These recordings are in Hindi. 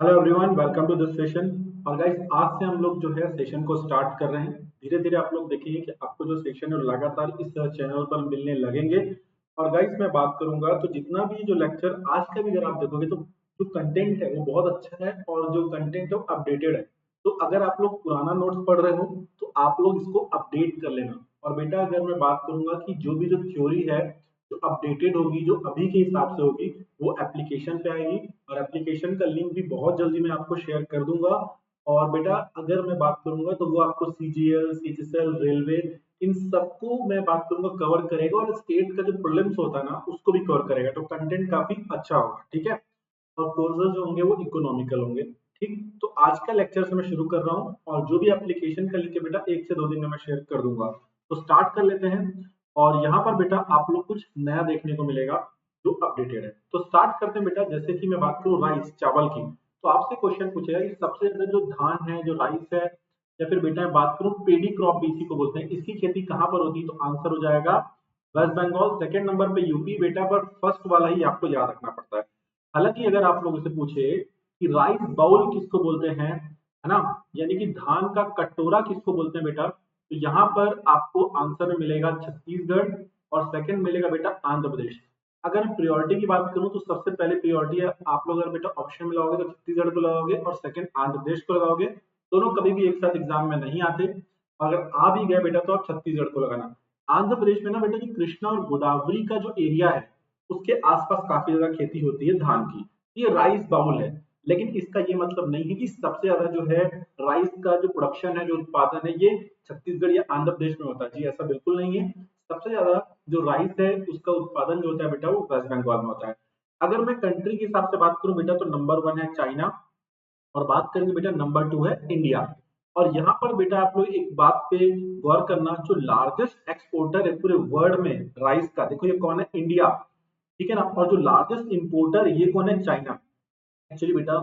Hello everyone, welcome to this session. और गाइस, आज से हम लोग जो है सेशन को स्टार्ट कर रहे हैं। धीरे धीरे आप लोग देखेंगे कि आपको जो सेशन है वो लगातार इस चैनल पर मिलने लगेंगे। और गाइस, मैं बात करूंगा तो जितना भी जो लेक्चर आज का भी अगर आप देखोगे तो जो कंटेंट है वो बहुत अच्छा है और जो कंटेंट है वो अपडेटेड है। तो अगर आप लोग पुराना नोट्स पढ़ रहे हो तो आप लोग इसको अपडेट कर लेना। और बेटा, अगर मैं बात करूंगा कि जो भी जो थ्योरी है जो अपडेटेड होगी, जो अभी के हिसाब से होगी, वो एप्लीकेशन पे आएगी। और एप्लीकेशन का लिंक भी बहुत जल्दी मैं आपको शेयर कर दूंगा। और बेटा, अगर मैं बात करूंगा तो वो आपको सीजीएल, सीएचएसएल, रेलवे, इन सबको मैं बात करूंगा कवर करेगा। और स्टेट का जो प्रीलिम्स होता है ना उसको भी कवर करेगा। तो कंटेंट काफी अच्छा होगा, ठीक है। और कोर्सेज जो होंगे वो इकोनॉमिकल होंगे। ठीक, तो आज का लेक्चर से मैं शुरू कर रहा हूँ और जो भी एप्लीकेशन का लिंक है बेटा 1 से 2 दिन में मैं शेयर कर दूंगा। तो स्टार्ट कर लेते हैं। और यहाँ पर बेटा आप लोग कुछ नया देखने को मिलेगा जो अपडेटेड है। तो स्टार्ट करते हैं बेटा। जैसे कि मैं बात करूँ राइस चावल की, तो आपसे क्वेश्चन पूछेगा कि सबसे ज्यादा जो धान है, जो राइस है, या फिर बेटा मैं बात करूँ पेडी क्रॉप भी इसी को बोलते हैं, इसकी खेती कहाँ पर होती है? तो आंसर हो जाएगा वेस्ट बंगाल। सेकंड नंबर पे यूपी बेटा, पर फर्स्ट वाला ही आपको याद रखना पड़ता है। हालांकि अगर आप लोगों से पूछे कि राइस बाउल किसको बोलते हैं, है ना, यानी कि धान का कटोरा किसको बोलते हैं बेटा, तो यहाँ पर आपको आंसर में मिलेगा छत्तीसगढ़। और सेकंड मिलेगा बेटा आंध्र प्रदेश। अगर प्रायोरिटी की बात करूं तो सबसे पहले प्रायोरिटी है, आप लोग अगर बेटा ऑप्शन में लगाओगे तो छत्तीसगढ़ को लगाओगे और सेकंड आंध्र प्रदेश को लगाओगे। दोनों कभी भी एक साथ एग्जाम में नहीं आते। अगर आ भी गए बेटा तो आप छत्तीसगढ़ को लगाना। आंध्र प्रदेश में ना बेटा जो कृष्णा और गोदावरी का जो एरिया है उसके आसपास काफी ज्यादा खेती होती है धान की। ये राइस बाउल है। लेकिन इसका ये मतलब नहीं है कि सबसे ज्यादा जो है राइस का जो प्रोडक्शन है, जो उत्पादन है, ये छत्तीसगढ़ या आंध्र प्रदेश में होता है। जी ऐसा बिल्कुल नहीं है। सबसे ज्यादा जो राइस है उसका उत्पादन जो होता है बेटा वो वेस्ट बंगाल में होता है। अगर मैं कंट्री के हिसाब से बात करूं बेटा तो नंबर 1 है चाइना। और बात करेंगे बेटा नंबर 2 है इंडिया। और यहाँ पर बेटा आप लोग एक बात पे गौर करना, जो लार्जेस्ट एक्सपोर्टर है पूरे वर्ल्ड में राइस का, देखो ये कौन है? इंडिया। ठीक है ना। और जो लार्जेस्ट इंपोर्टर ये कौन है? चाइना। एक्चुअली बेटा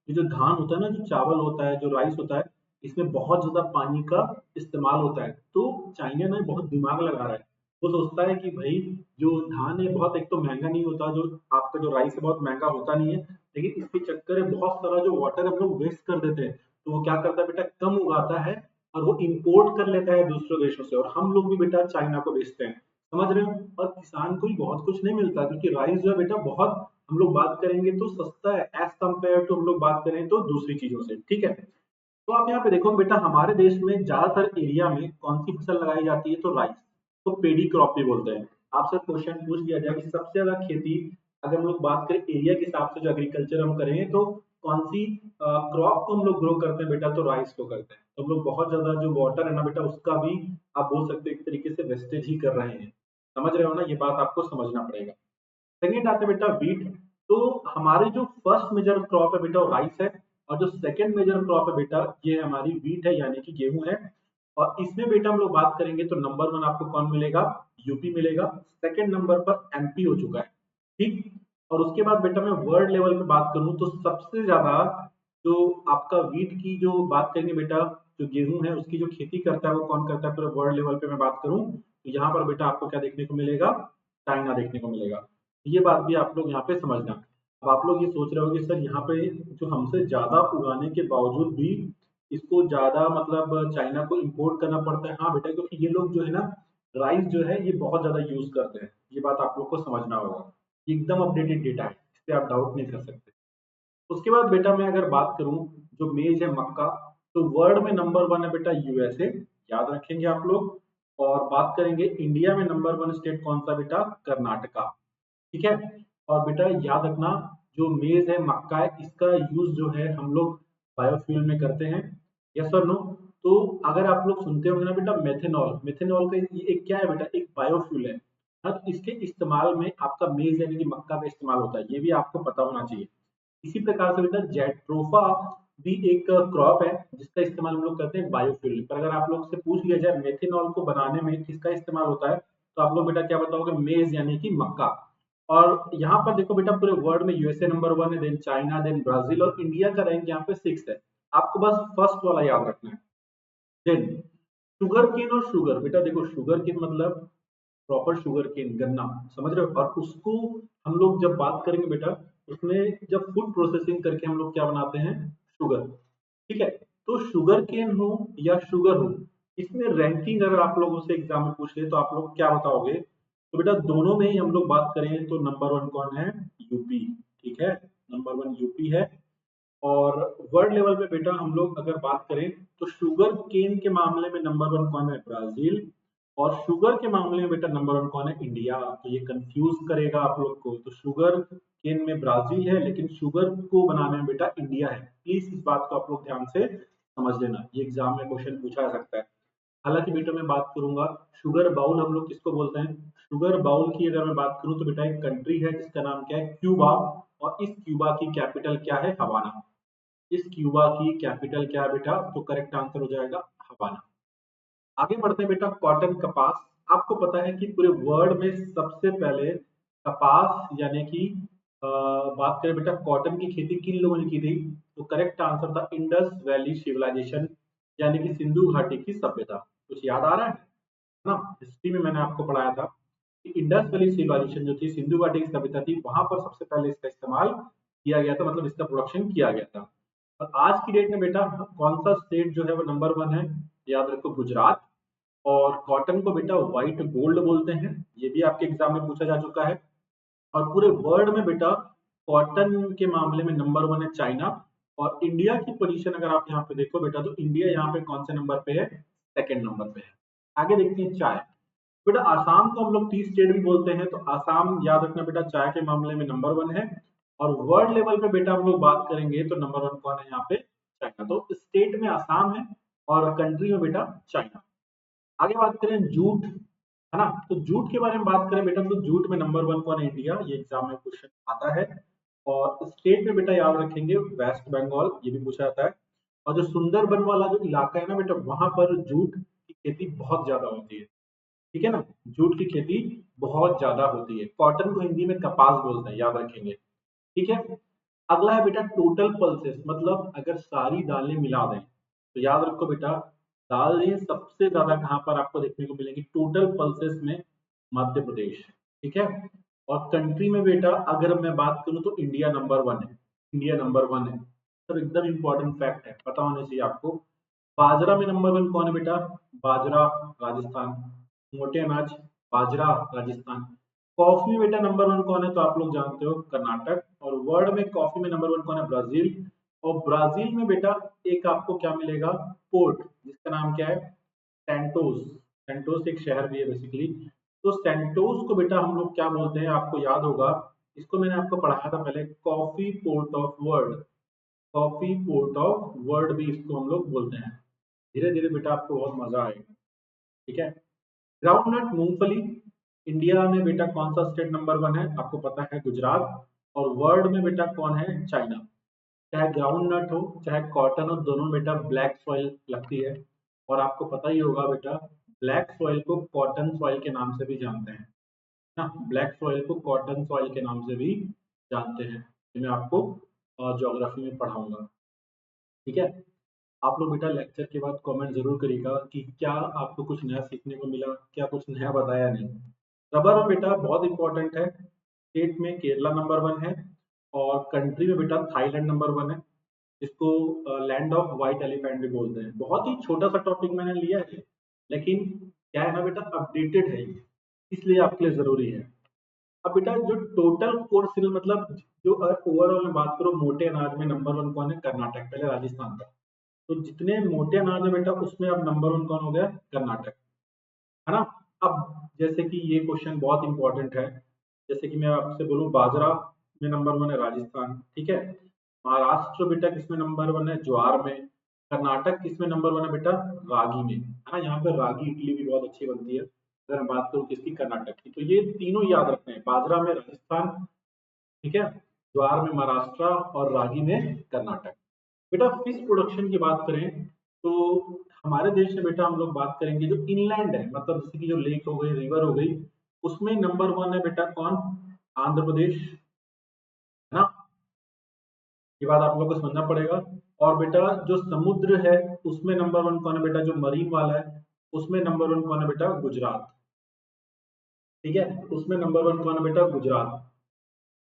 ये जो धान होता है ना, जो चावल होता है, जो राइस होता है, इसमें बहुत ज्यादा पानी का इस्तेमाल होता है। तो चाइना ने बहुत दिमाग लगा रहा है। वो सोचता है कि भाई जो धान है बहुत, एक तो महंगा नहीं होता, जो आपका जो राइस है बहुत महंगा होता नहीं है, लेकिन इसके चक्कर में बहुत सारा जो वाटर हम लोग वेस्ट कर देते हैं। तो वो क्या करता है बेटा, कम उगाता है और वो इंपोर्ट कर लेता है दूसरे देशों से। और हम लोग भी बेटा चाइना को बेचते हैं, समझ रहे हो। और किसान को ही बहुत कुछ नहीं मिलता, क्योंकि राइस जो है बेटा बहुत, हम लोग बात करेंगे तो सस्ता है एज कम्पेयर टू, हम लोग बात करें तो दूसरी चीजों से, ठीक है। तो आप यहाँ पे देखो बेटा, हमारे देश में ज्यादातर एरिया में कौन सी फसल लगाई जाती है? तो राइस, तो पेडी क्रॉप भी बोलते हैं। आपसे क्वेश्चन पूछ लिया जाए कि सबसे ज्यादा खेती, अगर हम लोग बात करें एरिया के हिसाब से जो एग्रीकल्चर हम करें, तो कौन सी क्रॉप को हम लोग ग्रो करते हैं बेटा? तो राइस को करते हैं। तो हम लोग बहुत ज्यादा जो वाटर है ना बेटा उसका भी आप बोल सकते हो एक तरीके से वेस्टेज ही कर रहे हैं। समझ रहे हो ना, ये बात आपको समझना पड़ेगा। सेकंड आते हैं बेटा वीट। तो हमारे जो फर्स्ट मेजर क्रॉप है बेटा वो राइस है। और जो सेकंड मेजर क्रॉप है बेटा ये हमारी वीट है, यानी कि गेहूं है। और इसमें बेटा हम लोग बात करेंगे तो नंबर 1 आपको कौन मिलेगा? यूपी मिलेगा। सेकंड नंबर पर एमपी हो चुका है, ठीक। और उसके बाद बेटा मैं वर्ल्ड लेवल पे बात करूं तो सबसे ज्यादा जो आपका वीट की जो बात करेंगे बेटा, जो गेहूं है उसकी जो खेती करता है वो कौन करता है पूरे वर्ल्ड लेवल पे मैं बात करूं तो यहाँ पर बेटा आपको क्या देखने को मिलेगा? चाइना देखने को मिलेगा। ये बात भी आप लोग यहाँ पे समझना। अब आप लोग ये सोच रहे हो कि सर यहाँ पे जो हमसे ज्यादा उगाने के बावजूद भी इसको ज्यादा मतलब चाइना को इंपोर्ट करना पड़ता है। हाँ बेटा, क्योंकि ये लोग जो है ना राइस जो है ये बहुत ज्यादा यूज करते हैं। ये बात आप लोग को समझना होगा। ये एकदम अपडेटेड डेटा है, इस पे आप डाउट नहीं कर सकते। उसके बाद बेटा मैं अगर बात करूं जो मेज है मक्का, तो वर्ल्ड में नंबर 1 है बेटा यूएसए, याद रखेंगे आप लोग। और बात करेंगे इंडिया में नंबर 1 स्टेट कौन सा बेटा? कर्नाटका, ठीक है। और बेटा याद रखना, जो मेज है मक्का है इसका यूज जो है हम लोग बायोफ्यूल में करते हैं। यस और नो? तो अगर आप लोग सुनते होंगे ना बेटा मेथेनॉल, मेथेनॉल का ये एक क्या है बेटा? एक बायोफ्यूल है। हाँ, तो इसके इस्तेमाल में आपका मेज यानी कि मक्का का इस्तेमाल होता है, ये भी आपको पता होना चाहिए। इसी प्रकार से बेटा जेट्रोफा भी एक क्रॉप है जिसका इस्तेमाल हम लोग करते हैं बायोफ्यूल पर। अगर आप लोग से पूछ लिया जाए मेथेनॉल को बनाने में किसका इस्तेमाल होता है, तो आप लोग बेटा क्या बताओगे? मेज यानी कि मक्का। और यहाँ पर देखो बेटा पूरे वर्ल्ड में यूएसए नंबर 1 है, देन चाइना, देन ब्राजील, और इंडिया का रैंक यहाँ पे 6 है। आपको बस फर्स्ट वाला याद रखना है। देन शुगर केन, और शुगर बेटा देखो शुगर केन मतलब प्रॉपर शुगर केन, गन्ना, समझ रहे हो। और उसको हम लोग जब बात करेंगे बेटा उसमें जब फूड प्रोसेसिंग करके हम लोग क्या बनाते हैं, शुगर। ठीक है, तो शुगर केन हो या शुगर हो, इसमें रैंकिंग अगर आप लोगों से एग्जाम में पूछ ले तो आप लोग क्या बताओगे? तो बेटा दोनों में ही हम लोग बात करें तो नंबर वन कौन है? यूपी। ठीक है, नंबर वन यूपी है। और वर्ल्ड लेवल पे बेटा हम लोग अगर बात करें तो शुगर केन के मामले में नंबर वन कौन है? ब्राजील। और शुगर के मामले में बेटा नंबर वन कौन है? इंडिया। तो ये कंफ्यूज करेगा आप लोग को। तो शुगर केन में ब्राजील है, लेकिन शुगर को बनाने में बेटा इंडिया है। प्लीज इस बात को आप लोग ध्यान से समझ लेना, ये एग्जाम में क्वेश्चन पूछा जा सकता है। हालांकि बेटा मैं बात करूंगा शुगर बाउल हम लोग किसको बोलते हैं? शुगर बाउल की अगर मैं बात करूं तो बेटा एक कंट्री है जिसका नाम क्या है? क्यूबा। और इस क्यूबा की कैपिटल क्या है? हवाना। इस क्यूबा की कैपिटल क्या है बेटा? तो करेक्ट आंसर हो जाएगा हवाना। आगे बढ़ते हैं बेटा, कॉटन कपास। आपको पता है कि पूरे वर्ल्ड में सबसे पहले कपास यानी कि बात करें बेटा कॉटन की खेती किन लोगों ने की थी? तो करेक्ट आंसर था इंडस वैली सिविलाइजेशन, यानी कि सिंधु घाटी की सभ्यता। कुछ याद आ रहा है ना? हिस्ट्री में मैंने आपको पढ़ाया था कि इंडस वैली सिविलाइजेशन जो थी, सिंधु घाटी की सभ्यता थी, वहां पर सबसे पहले इसका इस्तेमाल किया गया था, मतलब इसका प्रोडक्शन किया गया था। और आज की डेट में बेटा कौन सा स्टेट जो है वो नंबर वन है? याद रखो, गुजरात। और कॉटन को बेटा व्हाइट गोल्ड बोलते हैं, ये भी आपके एग्जाम में पूछा जा चुका है। और पूरे वर्ल्ड में बेटा कॉटन के मामले में नंबर वन है चाइना। और इंडिया की पोजीशन अगर आप यहाँ पे देखो बेटा, तो इंडिया यहाँ पे कौन से नंबर पे है? सेकंड नंबर पे है। आगे देखते हैं चाय। बेटा आसाम को हम लोग टी स्टेट भी बोलते हैं, तो आसाम याद रखना बेटा चाय के मामले में नंबर वन है। और वर्ल्ड लेवल पे बेटा हम लोग बात करेंगे तो नंबर वन कौन है यहाँ पे? चाइना। तो स्टेट में आसाम है और कंट्री में बेटा चाइना। आगे बात करें जूट, है ना? तो जूट के बारे में बात करें बेटा, तो जूट में नंबर वन कौन है? इंडिया। ये एग्जाम में क्वेश्चन आता है। और स्टेट में बेटा याद रखेंगे वेस्ट बंगाल, ये भी पूछा जाता है। और जो सुंदरबन वाला जो इलाका है ना बेटा, वहां पर जूट की खेती बहुत ज्यादा होती है। ठीक है ना? जूट की खेती बहुत ज्यादा होती है। कॉटन को हिंदी में कपास बोलते हैं, याद रखेंगे। ठीक है। अगला है बेटा टोटल पल्सेस, मतलब अगर सारी दालें मिला दें तो याद रखो बेटा दालें सबसे ज्यादा कहां पर आपको देखने को मिलेंगी? टोटल पल्सेस में मध्य प्रदेश। ठीक है। और कंट्री में बेटा अगर मैं बात करूं तो इंडिया नंबर वन है। इंडिया नंबर वन है। सर एकदम इंपॉर्टेंट फैक्ट है, पता होना चाहिए आपको। बाजरा में नंबर वन कौन है बेटा? बाजरा, राजस्थान। मोटे अनाज, बाजरा, राजस्थान। कॉफी में बेटा नंबर वन कौन है? तो आप लोग जानते हो, कर्नाटक। और वर्ल्ड में कॉफी में नंबर वन कौन है? ब्राजील। और ब्राजील में बेटा एक आपको क्या मिलेगा? पोर्ट, जिसका नाम क्या है? सेंटोस। सेंटोस एक शहर भी है बेसिकली। तो सेंटोस को बेटा हम लोग क्या बोलते हैं? आपको याद होगा, इसको मैंने आपको पढ़ाया था पहले, coffee port of world. Coffee port of world भी इसको हम लोग बोलते हैं। धीरे धीरे बेटा आपको बहुत मजा आएगा। ठीक है। ग्राउंडनट, मूंगफली। इंडिया में बेटा कौन सा स्टेट नंबर वन है? आपको पता है, गुजरात। और वर्ल्ड में बेटा कौन है? चाइना। चाहे ग्राउंड नट हो चाहे कॉटन हो, दोनों बेटा ब्लैक सॉइल लगती है। और आपको पता ही होगा बेटा ब्लैक सॉइल को कॉटन सॉइल के नाम से भी जानते हैं ना। ब्लैक सॉइल को कॉटन सॉइल के नाम से भी जानते हैं। ये मैं आपको ज्योग्राफी में पढ़ाऊंगा। ठीक है। आप लोग बेटा लेक्चर के बाद कमेंट जरूर करिएगा कि क्या आपको कुछ नया सीखने को मिला, क्या कुछ नया बताया नहीं। रबर में बेटा बहुत इंपॉर्टेंट है। स्टेट में केरला नंबर वन है। और कंट्री में बेटा थाईलैंड नंबर वन है, जिसको लैंड ऑफ व्हाइट एलिफेंट भी बोलते हैं। बहुत ही छोटा सा टॉपिक मैंने लिया है, लेकिन क्या है ना बेटा अपडेटेड है ये, इसलिए आपके लिए जरूरी है। अब बेटा जो टोटल कोर्स मतलब जो ओवरऑल में बात करो मोटे अनाज में नंबर वन कौन है? कर्नाटक। पहले राजस्थान था। तो जितने मोटे अनाज है बेटा उसमें अब नंबर वन कौन हो गया? कर्नाटक। है ना? अब जैसे कि ये क्वेश्चन बहुत इंपॉर्टेंट है, जैसे कि मैं आपसे बोलूं बाजरा में नंबर वन है राजस्थान। ठीक है। महाराष्ट्र बेटा किसमें नंबर वन है? ज्वार में। कर्नाटक किसमें नंबर वन है बेटा? रागी में। है ना? यहाँ पे रागी इडली भी बहुत अच्छी बनती है। अगर मैं बात करूँ किसकी? कर्नाटक की। तो ये तीनों याद रखना है, बाजरा में राजस्थान, ठीक है, ज्वार में महाराष्ट्र और रागी में कर्नाटक। बेटा फिश प्रोडक्शन की बात करें तो हमारे देश में बेटा हम लोग बात करेंगे जो इनलैंड है, मतलब जैसे कि जो लेक हो गई, रिवर हो गई, उसमें नंबर वन है बेटा कौन? आंध्र प्रदेश। है ना? ये बात आप लोग को समझना पड़ेगा। और बेटा जो समुद्र है उसमें नंबर वन कौन है बेटा? जो मरीन वाला है उसमें नंबर वन कौन है बेटा? गुजरात। ठीक है, उसमें नंबर वन कौन है बेटा? गुजरात।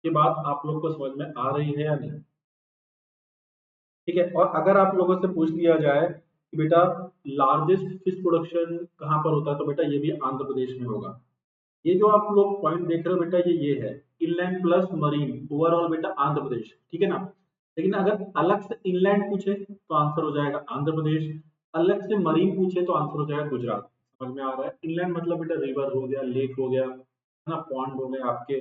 ये बात आप लोग को समझ में आ रही है या नहीं? ठीक है। और अगर आप लोगों से पूछ लिया जाए कि बेटा लार्जेस्ट फिश प्रोडक्शन कहाँ पर होता है, तो बेटा ये भी आंध्र प्रदेश में होगा। ये जो आप लोग पॉइंट देख रहे हो बेटा, ये है इनलैंड प्लस मरीन, ओवरऑल बेटा आंध्र प्रदेश, ठीक है ना। लेकिन अगर अलग से इनलैंड पूछे तो आंसर हो जाएगा आंध्र प्रदेश, अलग से मरीन पूछे तो आंसर हो जाएगा गुजरात। समझ में आ रहा है? इनलैंड मतलब बेटा रिवर हो गया, लेक हो गया, है ना, पॉन्ड हो गए आपके।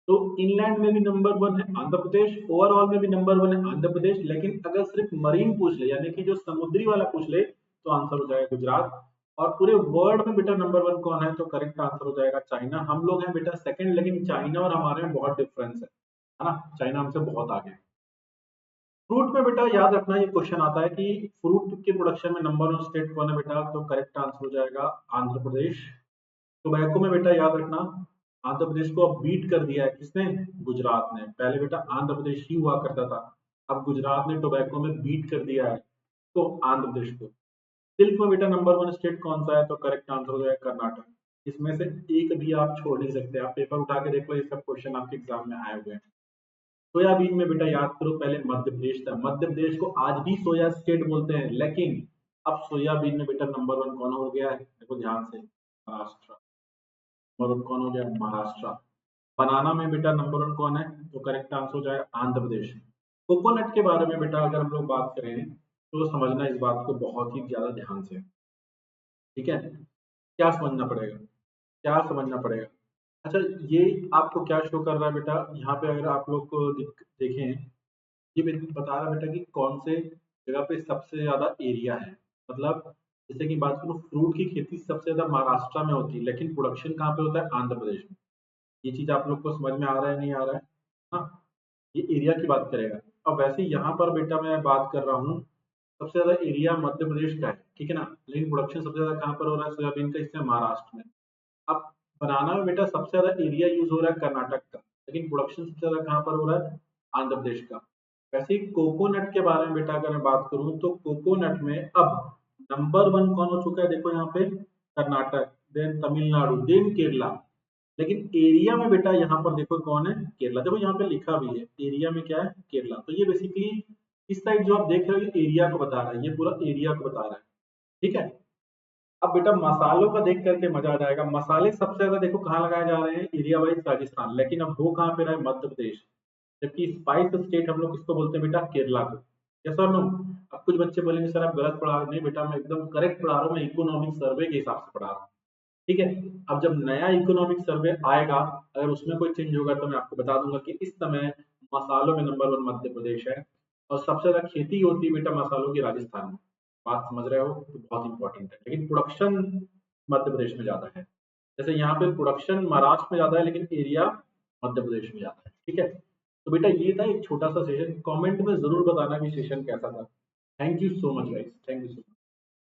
तो इनलैंड में भी नंबर वन है आंध्र प्रदेश, ओवरऑल में भी नंबर वन है आंध्र प्रदेश, लेकिन अगर सिर्फ मरीन पूछ ले यानी कि जो समुद्री वाला पूछ ले तो आंसर हो जाएगा गुजरात। और पूरे वर्ल्ड में बेटा नंबर वन कौन है, तो करेक्ट आंसर हो जाएगा चाइना। हम लोग हैं बेटा सेकंड, लेकिन चाइना और हमारे में बहुत डिफरेंस है ना, चाइना हमसे बहुत आगे है। फ्रूट में बेटा याद रखना, ये क्वेश्चन आता है कि फ्रूट के प्रोडक्शन में नंबर वन स्टेट कौन है बेटा, तो करेक्ट आंसर हो जाएगा आंध्र प्रदेश। टोबैको में बेटा याद रखना, आंध्र प्रदेश को अब बीट कर दिया है किसने, गुजरात ने। पहले बेटा आंध्र प्रदेश ही हुआ करता था, अब गुजरात ने टोबैको में बीट कर दिया है तो आंध्र प्रदेश को। सिल्क में बेटा नंबर वन स्टेट कौन सा है, तो करेक्ट आंसर हो जाएगा कर्नाटक। इसमें से एक भी आप छोड़ नहीं सकते, आप पेपर उठा के देख लो, ये सब क्वेश्चन आपके एग्जाम में आए हुए हैं। सोयाबीन में बेटा याद करो, पहले मध्य प्रदेश था, मध्य प्रदेश को आज भी सोया स्टेट बोलते हैं, लेकिन अब सोयाबीन में बेटा नंबर वन कौन हो गया है, देखो ध्यान से, महाराष्ट्र। नंबर वन कौन हो गया, महाराष्ट्र। बनाना में बेटा नंबर वन कौन है, तो करेक्ट आंसर हो जाएगा आंध्र प्रदेश। कोकोनट के बारे में बेटा अगर हम लोग बात करें तो समझना इस बात को बहुत ही ज्यादा ध्यान से, ठीक है। क्या समझना पड़ेगा, क्या समझना पड़ेगा। अच्छा, ये आपको क्या शो कर रहा है बेटा, यहाँ पे अगर आप लोग को देखें, ये बता रहा है बेटा कि कौन से जगह पे सबसे ज्यादा एरिया है। मतलब जैसे कि बात करूँ, फ्रूट की खेती सबसे ज्यादा महाराष्ट्र में होती है, लेकिन प्रोडक्शन कहाँ पे होता है, आंध्र प्रदेश में। ये चीज आप लोग को समझ में आ रहा है नहीं आ रहा है? हाँ, ये एरिया की बात करेगा। अब वैसे यहाँ पर बेटा मैं बात कर रहा हूँ, सबसे ज्यादा एरिया मध्य प्रदेश का है, ठीक है ना, लेकिन प्रोडक्शन सबसे ज्यादा कहाँ पर हो रहा है सोयाबीन का, इसमें महाराष्ट्र में। अब बनाना में बेटा सबसे ज्यादा एरिया यूज हो रहा है कर्नाटक का, लेकिन प्रोडक्शन सबसे ज्यादा कहाँ पर हो रहा है, आंध्र प्रदेश का। वैसे ही कोकोनट के बारे में बेटा अगर मैं बात करूं, तो कोकोनट में अब नंबर वन कौन हो चुका है, देखो यहाँ पे कर्नाटक, देन तमिलनाडु, देन केरला। लेकिन एरिया में बेटा यहाँ पर देखो कौन है, केरला। देखो यहाँ पे लिखा भी है एरिया में क्या है, केरला। तो ये बेसिकली इस साइड जो आप देख रहे हो ये एरिया को बता रहा है, ये पूरा एरिया को बता रहा है, ठीक है। अब बेटा मसालों का देख करके मजा आ जाएगा। मसाले सबसे ज्यादा देखो कहाँ लगाए जा रहे हैं, एरिया वाइज राजस्थान, लेकिन अब हो कहाँ पे रहा है, मध्य प्रदेश। जबकि स्पाइस स्टेट हम लोग किसको बोलते हैं बेटा, केरला को। यस और नो? अब कुछ बच्चे बोलेंगे सर आप गलत पढ़ा रहे हो। नहीं बेटा, मैं एकदम करेक्ट पढ़ा रहा हूँ, मैं इकोनॉमिक सर्वे के हिसाब से पढ़ा रहा हूँ, ठीक है। अब जब नया इकोनॉमिक सर्वे आएगा, अगर उसमें कोई चेंज होगा तो मैं आपको बता दूंगा कि इस समय मसालों में नंबर वन मध्य प्रदेश है, और सबसे ज्यादा खेती होती है बेटा मसालों की राजस्थान में। बात समझ रहे हो, तो बहुत इंपॉर्टेंट है। लेकिन प्रोडक्शन मध्य प्रदेश में ज्यादा है। जैसे यहाँ पे प्रोडक्शन महाराष्ट्र में ज्यादा है, लेकिन एरिया मध्य प्रदेश में ज्यादा है, ठीक है। तो बेटा ये था एक छोटा सा सेशन, कमेंट में जरूर बताना कि सेशन कैसा था। Thank you so much guys, thank you so much.